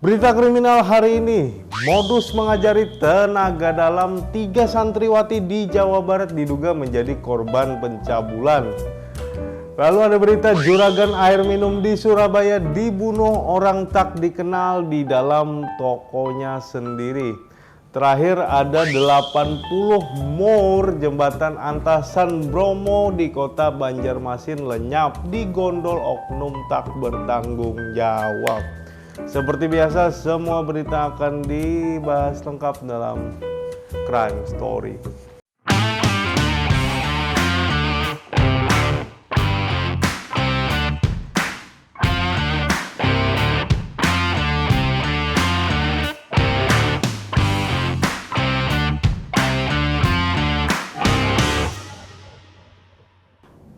Berita kriminal hari ini, modus mengajari tenaga dalam 3 santriwati di Jawa Barat diduga menjadi korban pencabulan. Lalu ada berita juragan air minum di Surabaya dibunuh orang tak dikenal di dalam tokonya sendiri. Terakhir ada 80 mur jembatan Antasan Bromo di kota Banjarmasin lenyap digondol oknum tak bertanggung jawab. Seperti biasa, semua berita akan dibahas lengkap dalam Crime Story.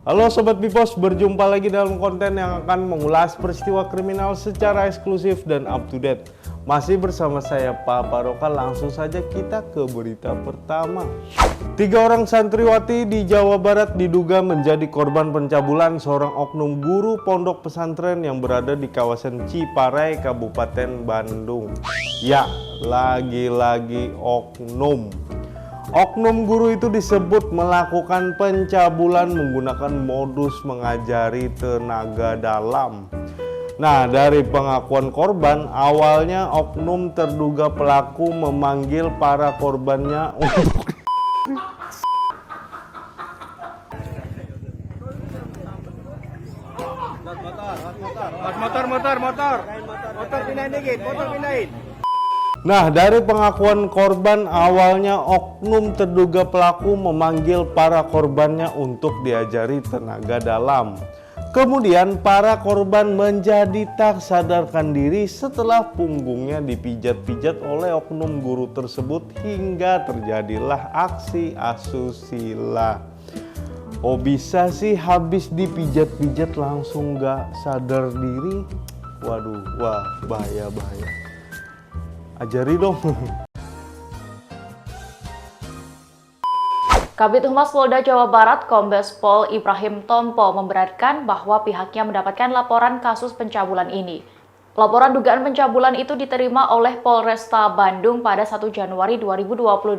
Halo Sobat Bipos, berjumpa lagi dalam konten yang akan mengulas peristiwa kriminal secara eksklusif dan up to date. Masih bersama saya Pak Paroka, langsung saja kita ke berita pertama. 3 orang santriwati di Jawa Barat diduga menjadi korban pencabulan seorang oknum guru pondok pesantren yang berada di kawasan Ciparai, Kabupaten Bandung. Ya, lagi-lagi oknum. Oknum guru itu disebut melakukan pencabulan menggunakan modus mengajari tenaga dalam. Nah, dari pengakuan korban, awalnya oknum terduga pelaku memanggil para korbannya untuk motor pindahin dikit, motor pindahin. Nah, dari pengakuan korban, awalnya oknum terduga pelaku memanggil para korbannya untuk diajari tenaga dalam. Kemudian para korban menjadi tak sadarkan diri setelah punggungnya dipijat-pijat oleh oknum guru tersebut hingga terjadilah aksi asusila. Oh, bisa sih habis dipijat-pijat langsung gak sadar diri? Waduh, wah bahaya. Ajari dong. Kabid Humas Polda Jawa Barat, Kombes Pol Ibrahim Tompo memberatkan bahwa pihaknya mendapatkan laporan kasus pencabulan ini. Laporan dugaan pencabulan itu diterima oleh Polresta Bandung pada 1 Januari 2022.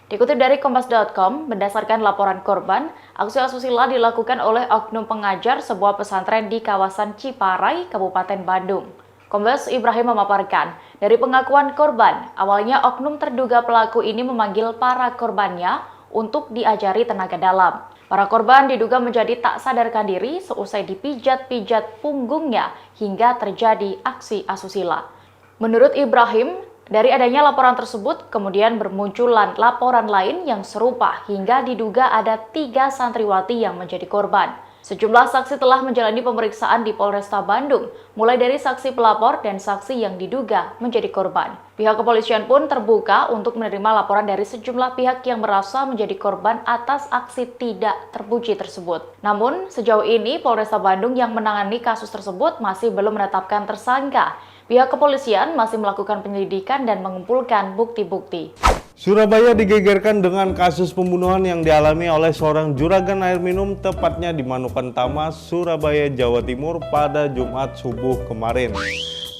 Dikutip dari Kompas.com, berdasarkan laporan korban, aksi asusila dilakukan oleh oknum pengajar sebuah pesantren di kawasan Ciparai, Kabupaten Bandung. Kombes Ibrahim memaparkan, dari pengakuan korban, awalnya oknum terduga pelaku ini memanggil para korbannya untuk diajari tenaga dalam. Para korban diduga menjadi tak sadarkan diri seusai dipijat-pijat punggungnya hingga terjadi aksi asusila. Menurut Ibrahim, dari adanya laporan tersebut, kemudian bermunculan laporan lain yang serupa hingga diduga ada 3 santriwati yang menjadi korban. Sejumlah saksi telah menjalani pemeriksaan di Polresta Bandung, mulai dari saksi pelapor dan saksi yang diduga menjadi korban. Pihak kepolisian pun terbuka untuk menerima laporan dari sejumlah pihak yang merasa menjadi korban atas aksi tidak terpuji tersebut. Namun, sejauh ini Polresta Bandung yang menangani kasus tersebut masih belum menetapkan tersangka. Pihak kepolisian masih melakukan penyelidikan dan mengumpulkan bukti-bukti. Surabaya digegerkan dengan kasus pembunuhan yang dialami oleh seorang juragan air minum tepatnya di Manukan Tama, Surabaya, Jawa Timur pada Jumat subuh kemarin.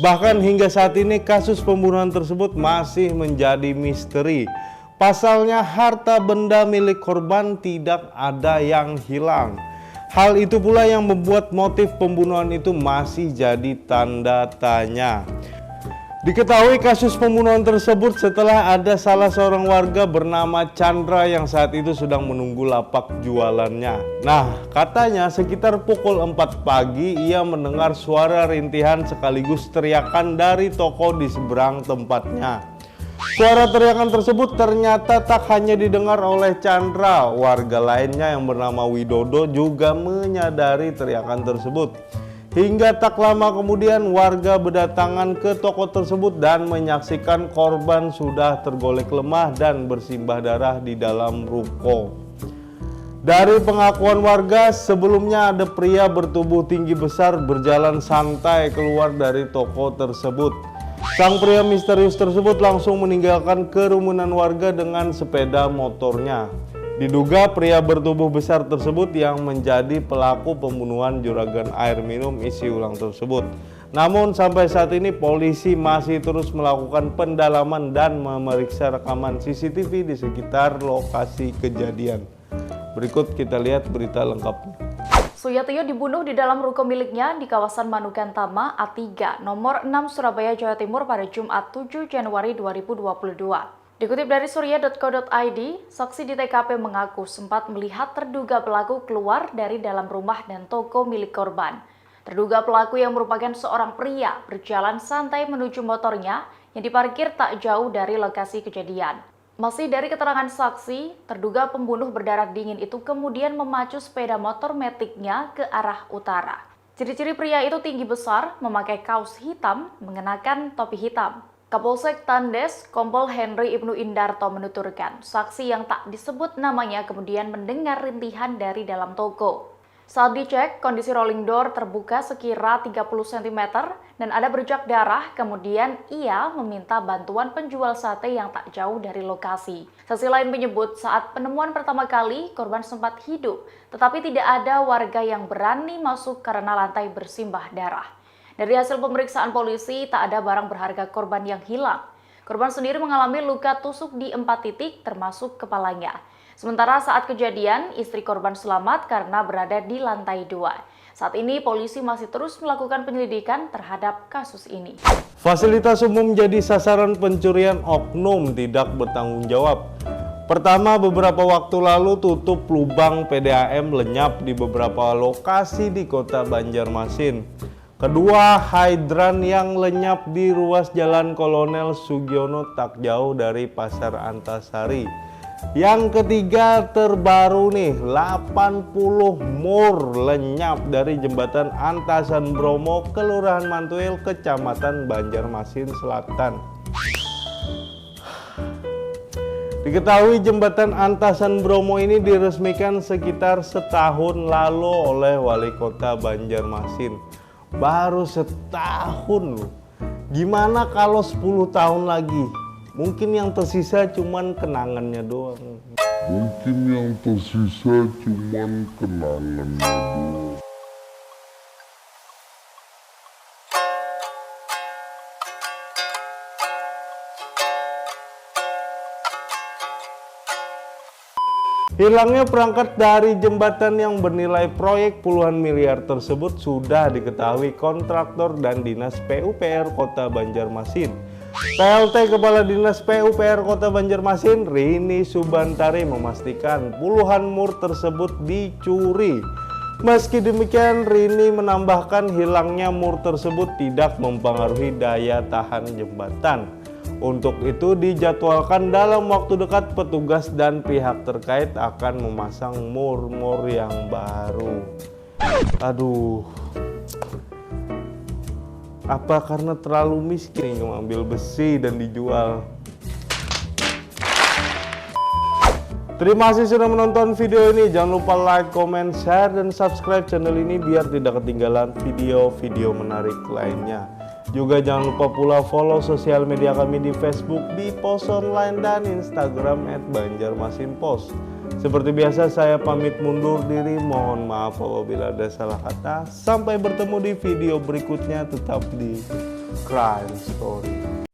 Bahkan hingga saat ini kasus pembunuhan tersebut masih menjadi misteri. Pasalnya harta benda milik korban tidak ada yang hilang. Hal itu pula yang membuat motif pembunuhan itu masih jadi tanda tanya. Diketahui kasus pembunuhan tersebut setelah ada salah seorang warga bernama Chandra yang saat itu sedang menunggu lapak jualannya. Nah, katanya sekitar pukul 4 pagi ia mendengar suara rintihan sekaligus teriakan dari toko di seberang tempatnya. Suara teriakan tersebut ternyata tak hanya didengar oleh Chandra, warga lainnya yang bernama Widodo juga menyadari teriakan tersebut. Hingga tak lama kemudian warga berdatangan ke toko tersebut dan menyaksikan korban sudah tergolek lemah dan bersimbah darah di dalam ruko. Dari pengakuan warga, sebelumnya ada pria bertubuh tinggi besar berjalan santai keluar dari toko tersebut. Sang pria misterius tersebut langsung meninggalkan kerumunan warga dengan sepeda motornya. Diduga pria bertubuh besar tersebut yang menjadi pelaku pembunuhan juragan air minum isi ulang tersebut. Namun sampai saat ini polisi masih terus melakukan pendalaman dan memeriksa rekaman CCTV di sekitar lokasi kejadian. Berikut kita lihat berita lengkapnya. Suyatio dibunuh di dalam ruko miliknya di kawasan Manukan Tama A3, nomor 6 Surabaya, Jawa Timur pada Jumat 7 Januari 2022. Dikutip dari surya.co.id, saksi di TKP mengaku sempat melihat terduga pelaku keluar dari dalam rumah dan toko milik korban. Terduga pelaku yang merupakan seorang pria berjalan santai menuju motornya yang diparkir tak jauh dari lokasi kejadian. Masih dari keterangan saksi, terduga pembunuh berdarah dingin itu kemudian memacu sepeda motor metiknya ke arah utara. Ciri-ciri pria itu tinggi besar, memakai kaos hitam, mengenakan topi hitam. Kapolsek Tandes, Kompol Henry Ibnu Indarto menuturkan, saksi yang tak disebut namanya kemudian mendengar rintihan dari dalam toko. Saat dicek, kondisi rolling door terbuka sekira 30 cm dan ada bercak darah, kemudian ia meminta bantuan penjual sate yang tak jauh dari lokasi. Saksi lain menyebut saat penemuan pertama kali, korban sempat hidup, tetapi tidak ada warga yang berani masuk karena lantai bersimbah darah. Dari hasil pemeriksaan polisi, tak ada barang berharga korban yang hilang. Korban sendiri mengalami luka tusuk di 4 titik termasuk kepalanya. Sementara saat kejadian, istri korban selamat karena berada di lantai 2. Saat ini polisi masih terus melakukan penyelidikan terhadap kasus ini. Fasilitas umum jadi sasaran pencurian oknum tidak bertanggung jawab. Pertama, beberapa waktu lalu tutup lubang PDAM lenyap di beberapa lokasi di kota Banjarmasin. Kedua, hidran yang lenyap di ruas Jalan Kolonel Sugiono tak jauh dari Pasar Antasari. Yang ketiga, terbaru nih, 80 mur lenyap dari jembatan Antasan Bromo, Kelurahan Mantuil, Kecamatan Banjarmasin Selatan. Diketahui jembatan Antasan Bromo ini diresmikan sekitar setahun lalu oleh Wali Kota Banjarmasin. Baru setahun loh. Gimana kalau 10 tahun lagi? Mungkin yang tersisa cuman kenangannya doang. Hilangnya perangkat dari jembatan yang bernilai proyek puluhan miliar tersebut sudah diketahui kontraktor dan Dinas PUPR Kota Banjarmasin. PLT Kepala Dinas PUPR Kota Banjarmasin, Rini Subantari, memastikan puluhan mur tersebut dicuri. Meski demikian, Rini menambahkan hilangnya mur tersebut tidak mempengaruhi daya tahan jembatan. Untuk itu dijadwalkan dalam waktu dekat petugas dan pihak terkait akan memasang mur-mur yang baru. Aduh. Apa karena terlalu miskin mengambil besi dan dijual? Terima kasih sudah menonton video ini. Jangan lupa like, comment, share, dan subscribe channel ini biar tidak ketinggalan video-video menarik lainnya. Juga jangan lupa pula follow sosial media kami di Facebook di Pos Online dan Instagram @banjarmasinpos. Seperti biasa saya pamit mundur diri, mohon maaf apabila ada salah kata. Sampai bertemu di video berikutnya, tetap di Crime Story.